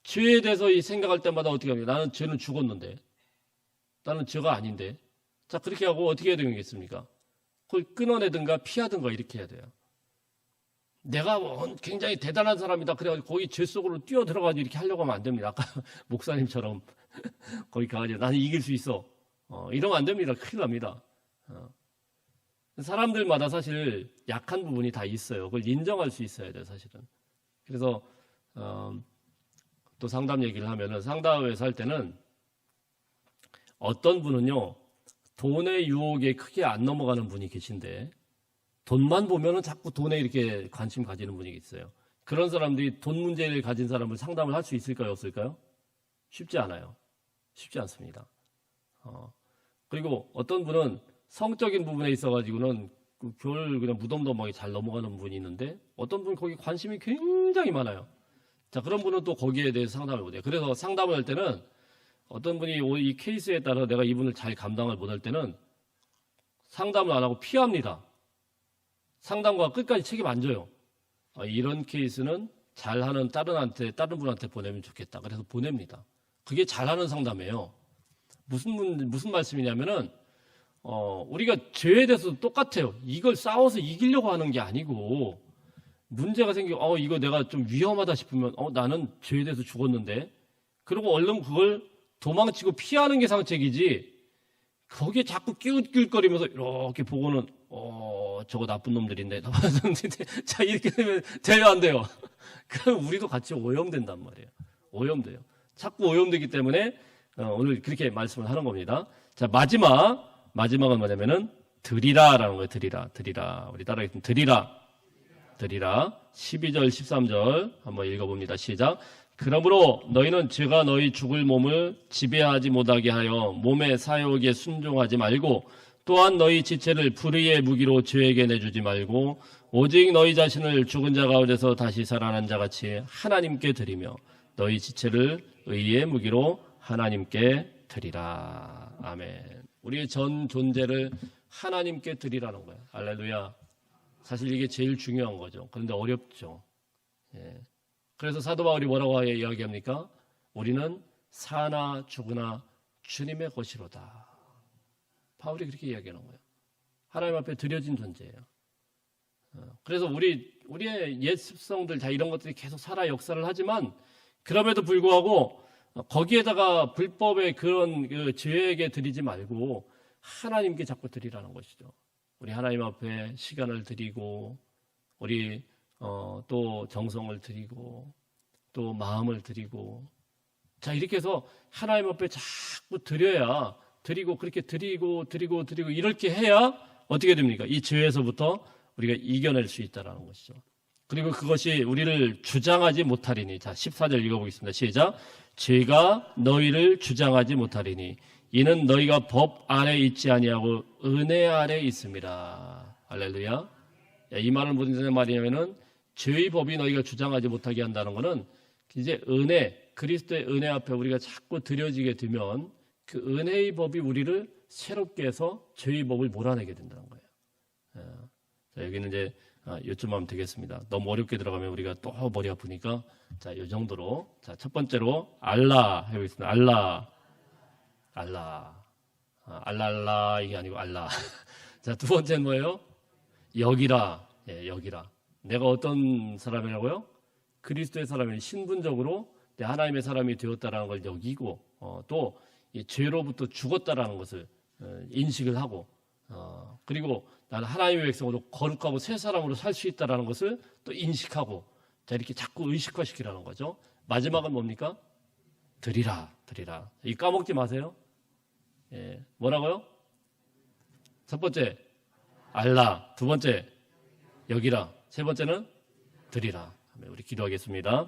죄에 대해서 생각할 때마다 어떻게 합니까? 나는 죄는 죽었는데, 나는 죄가 아닌데. 자, 그렇게 하고 어떻게 해야 되겠습니까? 그걸 끊어내든가 피하든가 이렇게 해야 돼요. 내가 굉장히 대단한 사람이다. 그래가지고 거기 죄 속으로 뛰어 들어가지고 이렇게 하려고 하면 안 됩니다. 아까 목사님처럼 거기 가가지고 나는 이길 수 있어. 이러면 안 됩니다. 큰일 납니다. 사람들마다 사실 약한 부분이 다 있어요. 그걸 인정할 수 있어야 돼요, 사실은. 그래서 또 상담 얘기를 하면은 상담에서 할 때는 어떤 분은요, 돈의 유혹에 크게 안 넘어가는 분이 계신데 돈만 보면은 자꾸 돈에 이렇게 관심 가지는 분이 있어요. 그런 사람들이 돈 문제를 가진 사람을 상담을 할 수 있을까요, 없을까요? 쉽지 않아요. 쉽지 않습니다. 그리고 어떤 분은 성적인 부분에 있어가지고는 그냥 무덤덤하게 잘 넘어가는 분이 있는데 어떤 분은 거기 관심이 굉장히 많아요. 자, 그런 분은 또 거기에 대해서 상담을 못해요. 그래서 상담을 할 때는 어떤 분이 이 케이스에 따라 내가 이분을 잘 감당을 못할 때는 상담을 안 하고 피합니다. 상담과 끝까지 책임 안 져요. 이런 케이스는 잘하는 다른 분한테 보내면 좋겠다. 그래서 보냅니다. 그게 잘하는 상담이에요. 무슨 말씀이냐면은 우리가 죄에 대해서도 똑같아요. 이걸 싸워서 이기려고 하는 게 아니고 문제가 생기고 이거 내가 좀 위험하다 싶으면 나는 죄에 대해서 죽었는데 그리고 얼른 그걸 도망치고 피하는 게 상책이지 거기에 자꾸 끼웃끼웃거리면서 이렇게 보고는 저거 나쁜 놈들인데 자 이렇게 되면 돼요 안 돼요? 그럼 우리도 같이 오염된단 말이에요. 오염돼요. 자꾸 오염되기 때문에 오늘 그렇게 말씀을 하는 겁니다. 자, 마지막은 뭐냐면은 드리라라는 거예요. 드리라. 우리 따라하겠습니다. 드리라. 12절 13절 한번 읽어봅니다. 시작. 그러므로 너희는 죄가 너희 죽을 몸을 지배하지 못하게 하여 몸의 사욕에 순종하지 말고 또한 너희 지체를 불의의 무기로 죄에게 내주지 말고 오직 너희 자신을 죽은 자 가운데서 다시 살아난 자같이 하나님께 드리며 너희 지체를 의의 무기로 하나님께 드리라. 아멘. 우리의 전 존재를 하나님께 드리라는 거예요. 할렐루야. 사실 이게 제일 중요한 거죠. 그런데 어렵죠. 그래서 사도 바울이 뭐라고 이야기합니까? 우리는 사나 죽으나 주님의 것이로다. 바울이 그렇게 이야기하는 거예요. 하나님 앞에 드려진 존재예요. 그래서 우리의 옛 습성들 다 이런 것들이 계속 살아 역사를 하지만 그럼에도 불구하고 거기에다가 불법의 그런 죄에게 드리지 말고 하나님께 자꾸 드리라는 것이죠. 우리 하나님 앞에 시간을 드리고 우리 또 정성을 드리고 또 마음을 드리고 자 이렇게 해서 하나님 앞에 자꾸 드려야 드리고 그렇게 드리고 이렇게 해야 어떻게 됩니까? 이 죄에서부터 우리가 이겨낼 수 있다는 것이죠. 그리고 그것이 우리를 주장하지 못하리니 자 14절 읽어보겠습니다. 시작. 죄가 너희를 주장하지 못하리니 이는 너희가 법 아래 있지 아니하고 은혜 아래 있습니다. 할렐루야. 이 말은 무슨 말이냐면은 죄의 법이 너희가 주장하지 못하게 한다는 것은 이제 그리스도의 은혜 앞에 우리가 자꾸 드려지게 되면 그 은혜의 법이 우리를 새롭게 해서 죄의 법을 몰아내게 된다는 거예요. 자, 여기는 이제 요쯤 하면 되겠습니다. 너무 어렵게 들어가면 우리가 또 머리 아프니까 자, 이 정도로 자, 첫 번째로 알라 해보겠습니다. 알라 이게 아니고 알라. 자, 두 번째는 뭐예요? 여기라. 여기라. 내가 어떤 사람이라고요? 그리스도의 사람이 신분적으로 하나님의 사람이 되었다라는 걸 여기고 또 이 죄로부터 죽었다라는 것을 인식을 하고 그리고 나는 하나님의 백성으로 거룩하고 새 사람으로 살 수 있다라는 것을 또 인식하고 자 이렇게 자꾸 의식화시키라는 거죠. 마지막은 뭡니까? 드리라. 이 까먹지 마세요. 뭐라고요? 첫 번째 알라, 두 번째 여기라, 세 번째는 드리라. 우리 기도하겠습니다.